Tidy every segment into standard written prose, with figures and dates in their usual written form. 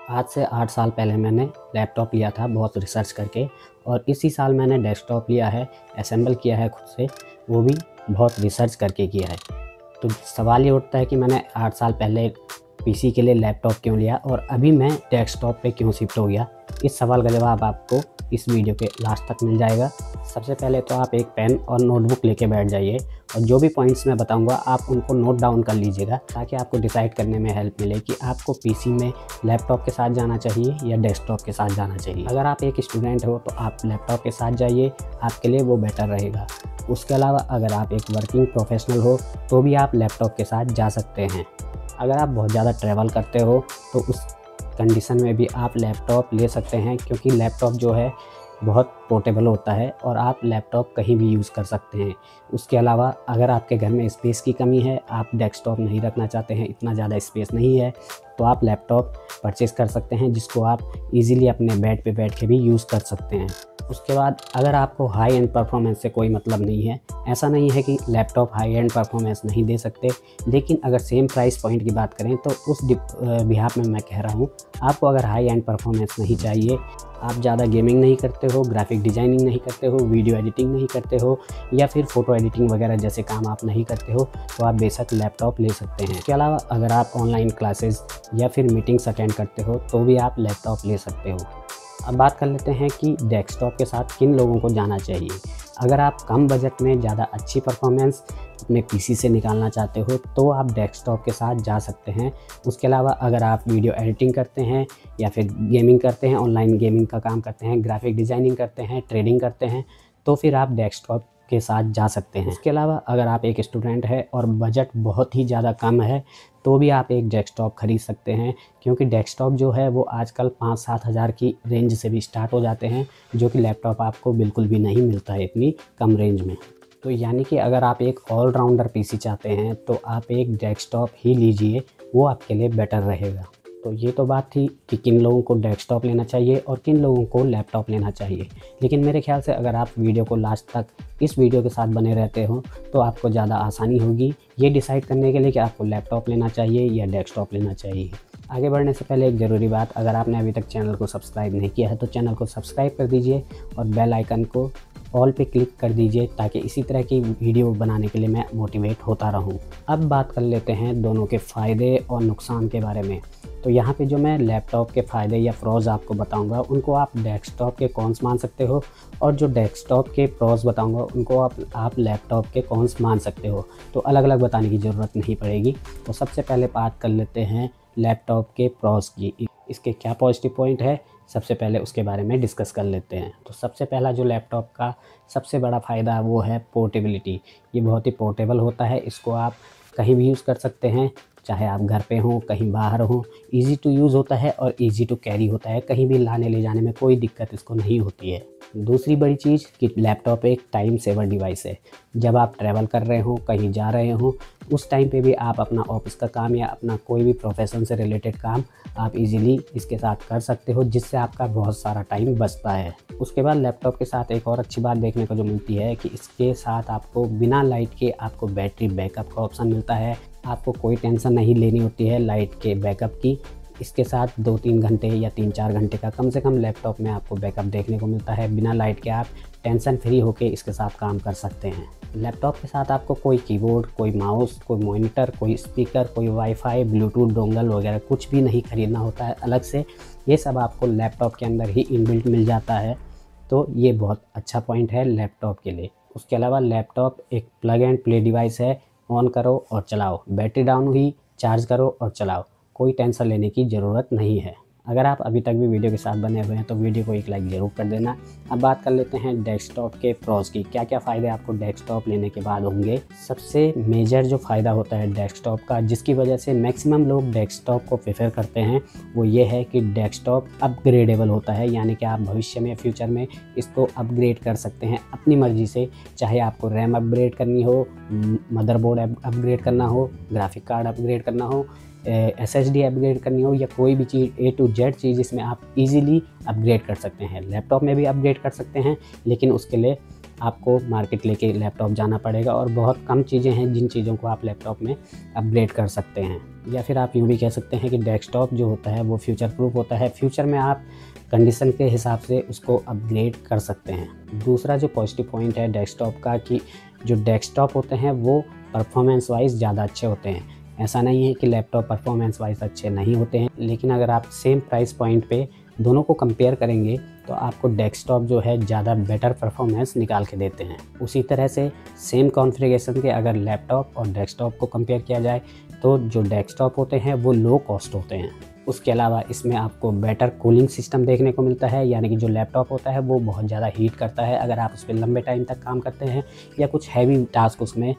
आज से 8 साल पहले मैंने लैपटॉप लिया था बहुत रिसर्च करके, और इसी साल मैंने डेस्कटॉप लिया है, असेंबल किया है खुद से, वो भी बहुत रिसर्च करके किया है। तो सवाल ये उठता है कि मैंने 8 साल पहले पीसी के लिए लैपटॉप क्यों लिया और अभी मैं डेस्कटॉप पे क्यों शिफ्ट हो गया। इस सवाल का जवाब आपको इस वीडियो के लास्ट तक मिल जाएगा। सबसे पहले तो आप एक पेन और नोटबुक लेके बैठ जाइए और जो भी पॉइंट्स मैं बताऊंगा आप उनको नोट डाउन कर लीजिएगा, ताकि आपको डिसाइड करने में हेल्प मिले कि आपको पीसी में लैपटॉप के साथ जाना चाहिए या डेस्कटॉप के साथ जाना चाहिए। अगर आप एक स्टूडेंट हो तो आप लैपटॉप के साथ जाइए, आपके लिए वो बेटर रहेगा। उसके अलावा अगर आप एक वर्किंग प्रोफेशनल हो तो भी आप लैपटॉप के साथ जा सकते हैं। अगर आप बहुत ज़्यादा ट्रैवल करते हो तो उस कंडीशन में भी आप लैपटॉप ले सकते हैं, क्योंकि लैपटॉप जो है बहुत पोर्टेबल होता है और आप लैपटॉप कहीं भी यूज़ कर सकते हैं। उसके अलावा अगर आपके घर में स्पेस की कमी है, आप डेस्कटॉप नहीं रखना चाहते हैं, इतना ज़्यादा स्पेस नहीं है, तो आप लैपटॉप परचेज़ कर सकते हैं, जिसको आप इजीली अपने बेड पे बैठ के भी यूज़ कर सकते हैं। उसके बाद अगर आपको हाई एंड परफॉर्मेंस से कोई मतलब नहीं है, ऐसा नहीं है कि लैपटॉप हाई एंड परफॉर्मेंस नहीं दे सकते, लेकिन अगर सेम प्राइस पॉइंट की बात करें तो उस बिहाफ में मैं कह रहा हूँ, आपको अगर हाई एंड परफॉर्मेंस नहीं चाहिए, आप ज़्यादा गेमिंग नहीं करते हो, ग्राफिक डिज़ाइनिंग नहीं करते हो, वीडियो एडिटिंग नहीं करते हो या फिर फ़ोटो एडिटिंग वगैरह जैसे काम आप नहीं करते हो, तो आप बेशक लैपटॉप ले सकते हैं। इसके अलावा अगर आप ऑनलाइन क्लासेस या फिर मीटिंग्स अटेंड करते हो तो भी आप लैपटॉप ले सकते हो। अब बात कर लेते हैं कि डेस्कटॉप के साथ किन लोगों को जाना चाहिए। अगर आप कम बजट में ज़्यादा अच्छी परफॉर्मेंस अपने पीसी से निकालना चाहते हो तो आप डेस्कटॉप के साथ जा सकते हैं। उसके अलावा अगर आप वीडियो एडिटिंग करते हैं या फिर गेमिंग करते हैं, ऑनलाइन गेमिंग का काम करते हैं, ग्राफिक डिज़ाइनिंग करते हैं, ट्रेडिंग करते हैं, तो फिर आप डेस्कटॉप के साथ जा सकते हैं। इसके अलावा अगर आप एक स्टूडेंट है और बजट बहुत ही ज़्यादा कम है तो भी आप एक डेस्कटॉप खरीद सकते हैं, क्योंकि डेस्कटॉप जो है वो आजकल 5-7 हज़ार की रेंज से भी स्टार्ट हो जाते हैं, जो कि लैपटॉप आपको बिल्कुल भी नहीं मिलता है इतनी कम रेंज में। तो यानी कि अगर आप एक ऑलराउंडर पीसी चाहते हैं तो आप एक डेस्कटॉप ही लीजिए, वो आपके लिए बेटर रहेगा। तो ये तो बात थी कि किन लोगों को डेस्कटॉप लेना चाहिए और किन लोगों को लैपटॉप लेना चाहिए। लेकिन मेरे ख्याल से अगर आप वीडियो को लास्ट तक इस वीडियो के साथ बने रहते हो तो आपको ज़्यादा आसानी होगी ये डिसाइड करने के लिए कि आपको लैपटॉप लेना चाहिए या डेस्कटॉप लेना चाहिए। आगे बढ़ने से पहले एक ज़रूरी बात, अगर आपने अभी तक चैनल को सब्सक्राइब नहीं किया है तो चैनल को सब्सक्राइब कर दीजिए और बेल आइकन को ऑल पे क्लिक कर दीजिए, ताकि इसी तरह की वीडियो बनाने के लिए मैं मोटिवेट होता रहूं। अब बात कर लेते हैं दोनों के फ़ायदे और नुकसान के बारे में। तो यहाँ पे जो मैं लैपटॉप के फ़ायदे या प्रोज आपको बताऊंगा उनको आप डेस्कटॉप के कॉन्स मान सकते हो, और जो डेस्कटॉप के प्रोज बताऊंगा उनको आप लैपटॉप के कॉन्स मान सकते हो। तो अलग अलग बताने की ज़रूरत नहीं पड़ेगी। तो सबसे पहले बात कर लेते हैं लैपटॉप के प्रोज की, इसके क्या पॉजिटिव पॉइंट है, सबसे पहले उसके बारे में डिस्कस कर लेते हैं। तो सबसे पहला जो लैपटॉप का सबसे बड़ा फ़ायदा वो है पोर्टेबिलिटी। ये बहुत ही पोर्टेबल होता है, इसको आप कहीं भी यूज़ कर सकते हैं, चाहे आप घर पे हों, कहीं बाहर हों। ईज़ी टू यूज़ होता है और ईज़ी टू कैरी होता है, कहीं भी लाने ले जाने में कोई दिक्कत इसको नहीं होती है। दूसरी बड़ी चीज़ कि लैपटॉप एक टाइम सेवर डिवाइस है। जब आप ट्रैवल कर रहे हो, कहीं जा रहे हो, उस टाइम पे भी आप अपना ऑफिस का काम या अपना कोई भी प्रोफेशन से रिलेटेड काम आप इजीली इसके साथ कर सकते हो, जिससे आपका बहुत सारा टाइम बचता है। उसके बाद लैपटॉप के साथ एक और अच्छी बात देखने को जो मिलती है कि इसके साथ आपको बिना लाइट के आपको बैटरी बैकअप का ऑप्शन मिलता है। आपको कोई टेंशन नहीं लेनी होती है लाइट के बैकअप की। इसके साथ 2-3 घंटे या 3-4 घंटे का कम से कम लैपटॉप में आपको बैकअप देखने को मिलता है। बिना लाइट के आप टेंशन फ्री होकर इसके साथ काम कर सकते हैं। लैपटॉप के साथ आपको कोई कीबोर्ड, कोई माउस, कोई मॉनिटर, कोई स्पीकर, कोई वाईफाई, ब्लूटूथ डोंगल वगैरह कुछ भी नहीं खरीदना होता है अलग से। ये सब आपको लैपटॉप के अंदर ही इनबिल्ट मिल जाता है, तो ये बहुत अच्छा पॉइंट है लैपटॉप के लिए। उसके अलावा लैपटॉप एक प्लग एंड प्ले डिवाइस है, ऑन करो और चलाओ, बैटरी डाउन हुई चार्ज करो और चलाओ, कोई टेंशन लेने की ज़रूरत नहीं है। अगर आप अभी तक भी वीडियो के साथ बने हुए हैं तो वीडियो को एक लाइक ज़रूर कर देना। अब बात कर लेते हैं डेस्कटॉप के प्रोज की, क्या क्या फ़ायदे आपको डेस्कटॉप लेने के बाद होंगे। सबसे मेजर जो फ़ायदा होता है डेस्कटॉप का, जिसकी वजह से मैक्सिमम लोग डेस्कटॉप को प्रेफर करते हैं, वो ये है कि डेस्कटॉप अपग्रेडेबल होता है। यानी कि आप भविष्य में, फ्यूचर में इसको अपग्रेड कर सकते हैं अपनी मर्ज़ी से। चाहे आपको रैम अपग्रेड करनी हो, मदरबोर्ड अपग्रेड करना हो, ग्राफिक कार्ड अपग्रेड करना हो, SSD अपग्रेड करनी हो, या कोई भी चीज़ A to Z चीज़ जिसमें आप इजीली अपग्रेड कर सकते हैं। लैपटॉप में भी अपग्रेड कर सकते हैं, लेकिन उसके लिए आपको मार्केट लेके लैपटॉप जाना पड़ेगा और बहुत कम चीज़ें हैं जिन चीज़ों को आप लैपटॉप में अपग्रेड कर सकते हैं। या फिर आप यूँ भी कह सकते हैं कि डेस्कटॉप जो होता है वो फ्यूचर प्रूफ होता है। फ्यूचर में आप कंडीशन के हिसाब से उसको अपग्रेड कर सकते हैं। दूसरा जो पॉजिटिव पॉइंट है डेस्कटॉप का कि जो डेस्कटॉप होते हैं वो परफॉर्मेंस वाइज ज़्यादा अच्छे होते हैं। ऐसा नहीं है कि लैपटॉप परफॉर्मेंस वाइज अच्छे नहीं होते हैं, लेकिन अगर आप सेम प्राइस पॉइंट पे दोनों को कंपेयर करेंगे तो आपको डेस्कटॉप जो है ज़्यादा बेटर परफॉर्मेंस निकाल के देते हैं। उसी तरह से सेम कॉन्फ़िगरेशन के अगर लैपटॉप और डेस्कटॉप को कंपेयर किया जाए तो जो डेस्कटॉप होते हैं वो लो कॉस्ट होते हैं। उसके अलावा इसमें आपको बेटर कूलिंग सिस्टम देखने को मिलता है, यानी कि जो लैपटॉप होता है वो बहुत ज़्यादा हीट करता है। अगर आप उस पर लंबे टाइम तक काम करते हैं या कुछ हैवी टास्क उसमें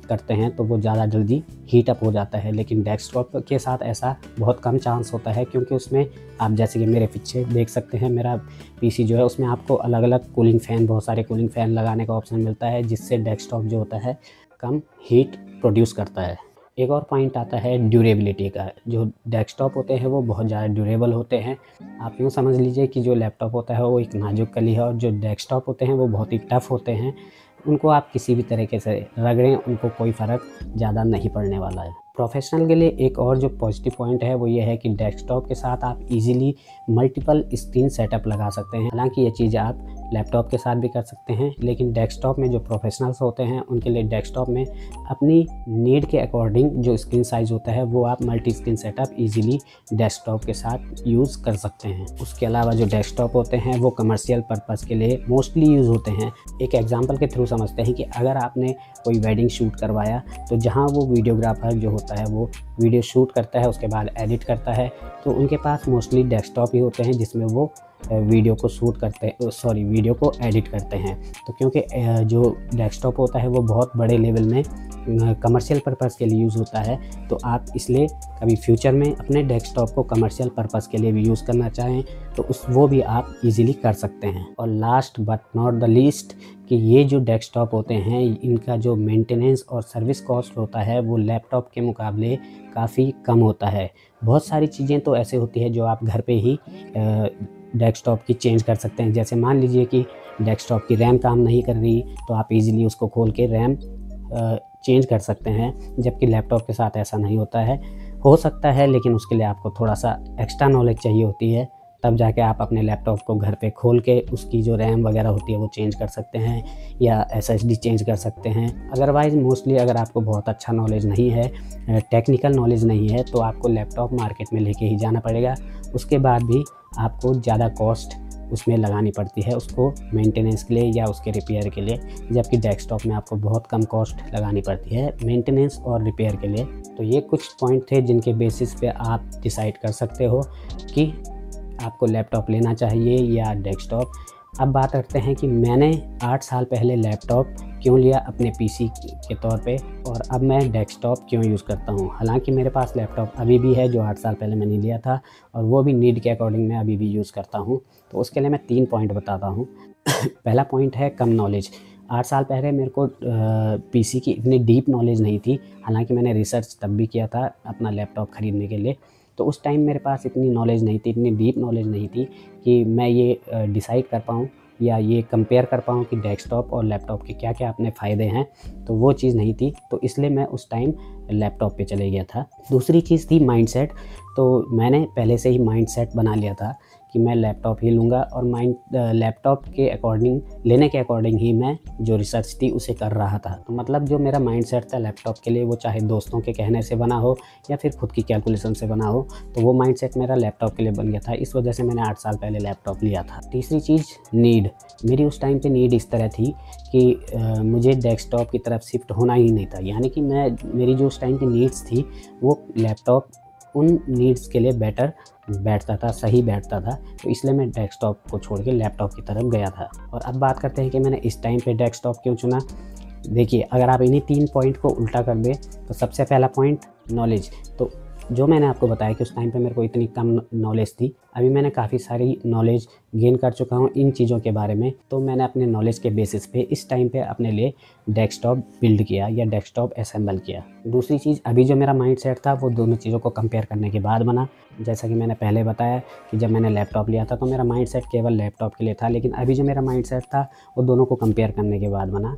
करते हैं तो वो ज़्यादा जल्दी हीट अप हो जाता है। लेकिन डेस्कटॉप के साथ ऐसा बहुत कम चांस होता है, क्योंकि उसमें आप जैसे कि मेरे पीछे देख सकते हैं मेरा पीसी जो है उसमें आपको अलग अलग कूलिंग फ़ैन, बहुत सारे कूलिंग फ़ैन लगाने का ऑप्शन मिलता है, जिससे डेस्कटॉप जो होता है कम हीट प्रोड्यूस करता है। एक और पॉइंट आता है ड्यूरेबिलिटी का। जो डेस्कटॉप होते हैं वो बहुत ज़्यादा ड्यूरेबल होते हैं। आप यूँ समझ लीजिए कि जो लैपटॉप होता है वो एक नाजुक कली है और जो डेस्कटॉप होते हैं वो बहुत ही टफ़ होते हैं। उनको आप किसी भी तरीके से रगड़ें, उनको कोई फ़र्क ज़्यादा नहीं पड़ने वाला है। प्रोफेशनल के लिए एक और जो पॉजिटिव पॉइंट है वो ये है कि डेस्कटॉप के साथ आप इजीली मल्टीपल स्क्रीन सेटअप लगा सकते हैं। हालांकि ये चीज़ आप लैपटॉप के साथ भी कर सकते हैं, लेकिन डेस्कटॉप में जो प्रोफेशनल्स होते हैं उनके लिए डेस्कटॉप में अपनी नीड के अकॉर्डिंग जो स्क्रीन साइज़ होता है वो आप multi screen setup easily desktop के साथ यूज़ कर सकते हैं। उसके अलावा जो डेस्कटॉप होते हैं वो कमर्शियल पर्पज़ के लिए मोस्टली यूज़ होते हैं। एक एग्जांपल के थ्रू समझते हैं कि अगर आपने कोई वेडिंग शूट करवाया तो जहाँ वो वीडियोग्राफर जो होता है वो वीडियो शूट करता है, उसके बाद एडिट करता है, तो उनके पास मोस्टली डेस्कटॉप ही होते हैं जिसमें वो वीडियो को शूट करते हैं, वीडियो को एडिट करते हैं। तो क्योंकि जो डेस्कटॉप होता है वो बहुत बड़े लेवल में कमर्शियल पर्पज़ के लिए यूज़ होता है, तो आप इसलिए कभी फ्यूचर में अपने डेस्कटॉप को कमर्शियल पर्पज़ के लिए भी यूज़ करना चाहें तो वो भी आप इजीली कर सकते हैं। और last but not the least कि ये जो डेस्कटॉप होते हैं इनका जो मेंटेनेंस और सर्विस कॉस्ट होता है वो लैपटॉप के मुकाबले काफ़ी कम होता है। बहुत सारी चीज़ें तो ऐसे होती है जो आप घर पे ही डेस्कटॉप की चेंज कर सकते हैं। जैसे मान लीजिए कि डेस्कटॉप की रैम काम नहीं कर रही तो आप इजीली उसको खोल के रैम चेंज कर सकते हैं, जबकि लैपटॉप के साथ ऐसा नहीं होता है। हो सकता है, लेकिन उसके लिए आपको थोड़ा सा एक्स्ट्रा नॉलेज चाहिए होती है, तब जाके आप अपने लैपटॉप को घर पे खोल के उसकी जो रैम वगैरह होती है वो चेंज कर सकते हैं या SSD चेंज कर सकते हैं। अदरवाइज़ मोस्टली अगर आपको बहुत अच्छा नॉलेज नहीं है, टेक्निकल नॉलेज नहीं है, तो आपको लैपटॉप मार्केट में लेके ही जाना पड़ेगा। उसके बाद भी आपको ज़्यादा कॉस्ट उसमें लगानी पड़ती है उसको मेंटेनेंस के लिए या उसके रिपेयर के लिए, जबकि डेस्कटॉप में आपको बहुत कम कॉस्ट लगानी पड़ती है मेंटेनेंस और रिपेयर के लिए। तो ये कुछ पॉइंट थे जिनके बेसिस पे आप डिसाइड कर सकते हो कि आपको लैपटॉप लेना चाहिए या डेस्कटॉप। अब बात करते हैं कि मैंने 8 साल पहले लैपटॉप क्यों लिया अपने पीसी के तौर पे और अब मैं डेस्कटॉप क्यों यूज़ करता हूँ। हालांकि मेरे पास लैपटॉप अभी भी है जो 8 साल पहले मैंने लिया था और वो भी नीड के अकॉर्डिंग मैं अभी भी यूज़ करता हूँ। तो उसके लिए मैं 3 पॉइंट बताता हूँ। पहला पॉइंट है कम नॉलेज। 8 साल पहले मेरे को पीसी की इतनी डीप नॉलेज नहीं थी। हालांकि मैंने रिसर्च तब भी किया था अपना लैपटॉप ख़रीदने के लिए, तो उस टाइम मेरे पास इतनी नॉलेज नहीं थी, इतनी डीप नॉलेज नहीं थी कि मैं ये डिसाइड कर पाऊँ या ये कंपेयर कर पाऊँ कि डेस्कटॉप और लैपटॉप के क्या क्या अपने फ़ायदे हैं। तो वो चीज़ नहीं थी, तो इसलिए मैं उस टाइम लैपटॉप पे चले गया था। दूसरी चीज़ थी माइंडसेट। तो मैंने पहले से ही माइंडसेट बना लिया था कि मैं लैपटॉप ही लूँगा और लैपटॉप के अकॉर्डिंग लेने के अकॉर्डिंग ही मैं जो रिसर्च थी उसे कर रहा था। तो मतलब जो मेरा माइंडसेट था लैपटॉप के लिए, वो चाहे दोस्तों के कहने से बना हो या फिर खुद की कैलकुलेशन से बना हो, तो वो माइंडसेट मेरा लैपटॉप के लिए बन गया था। इस वजह से मैंने 8 साल पहले लैपटॉप लिया था। तीसरी चीज़ नीड। मेरी उस टाइम पे नीड इस तरह थी कि मुझे डेस्कटॉप की तरफ शिफ्ट होना ही नहीं था, यानी कि मेरी जो उस टाइम की नीड्स थी वो लैपटॉप उन नीड्स के लिए बेटर बैठता था, सही बैठता था। तो इसलिए मैं डेस्कटॉप को छोड़ के लैपटॉप की तरफ गया था। और अब बात करते हैं कि मैंने इस टाइम पे डेस्कटॉप क्यों चुना। देखिए, अगर आप इन्हीं 3 पॉइंट को उल्टा कर दें तो सबसे पहला पॉइंट नॉलेज। तो जो मैंने आपको बताया कि उस टाइम पे मेरे को इतनी कम नॉलेज थी, अभी मैंने काफ़ी सारी नॉलेज गेन कर चुका हूँ इन चीज़ों के बारे में। तो मैंने अपने नॉलेज के बेसिस पे इस टाइम पे अपने लिए डेस्कटॉप बिल्ड किया या डेस्कटॉप असेंबल किया। दूसरी चीज़, अभी जो मेरा माइंडसेट था वो दोनों चीज़ों को कंपेयर करने के बाद बना। जैसा कि मैंने पहले बताया कि जब मैंने लैपटॉप लिया था तो मेरा माइंडसेट केवल लैपटॉप के लिए था, लेकिन अभी जो मेरा माइंडसेट था वो दोनों को कंपेयर करने के बाद बना।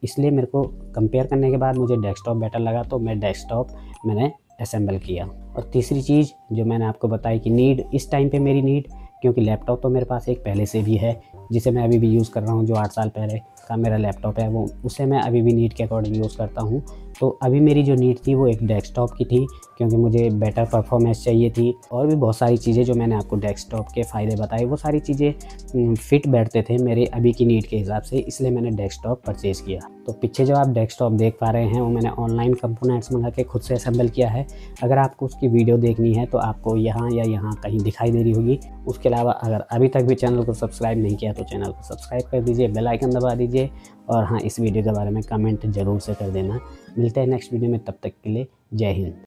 इसलिए मेरे को कंपेयर करने के बाद मुझे डेस्कटॉप बेटर लगा, तो मैं डेस्कटॉप मैंने असेंबल किया। और तीसरी चीज़ जो मैंने आपको बताई कि नीड, इस टाइम पे मेरी नीड, क्योंकि लैपटॉप तो मेरे पास एक पहले से भी है जिसे मैं अभी भी यूज़ कर रहा हूँ, जो 8 साल पहले का मेरा लैपटॉप है वो, उसे मैं अभी भी नीड के अकॉर्डिंग यूज़ करता हूँ। तो अभी मेरी जो नीड थी वो एक डेस्कटॉप की थी, क्योंकि मुझे बेटर परफॉर्मेंस चाहिए थी और भी बहुत सारी चीज़ें जो मैंने आपको डेस्कटॉप के फ़ायदे बताए वो सारी चीज़ें फिट बैठते थे मेरे अभी की नीड के हिसाब से, इसलिए मैंने डेस्कटॉप परचेज़ किया। तो पीछे जो आप डेस्कटॉप देख पा रहे हैं वो मैंने ऑनलाइन कंपोनेंट्स मंगा के खुद से असेंबल किया है। अगर आपको उसकी वीडियो देखनी है तो आपको यहाँ या यहाँ कहीं दिखाई दे रही होगी। उसके अलावा अगर अभी तक भी चैनल को सब्सक्राइब नहीं किया तो चैनल को सब्सक्राइब कर दीजिए, बेल आइकन दबा दीजिए और हाँ, इस वीडियो के बारे में कमेंट ज़रूर से कर देना। मिलते हैं नेक्स्ट वीडियो में, तब तक के लिए जय हिंद।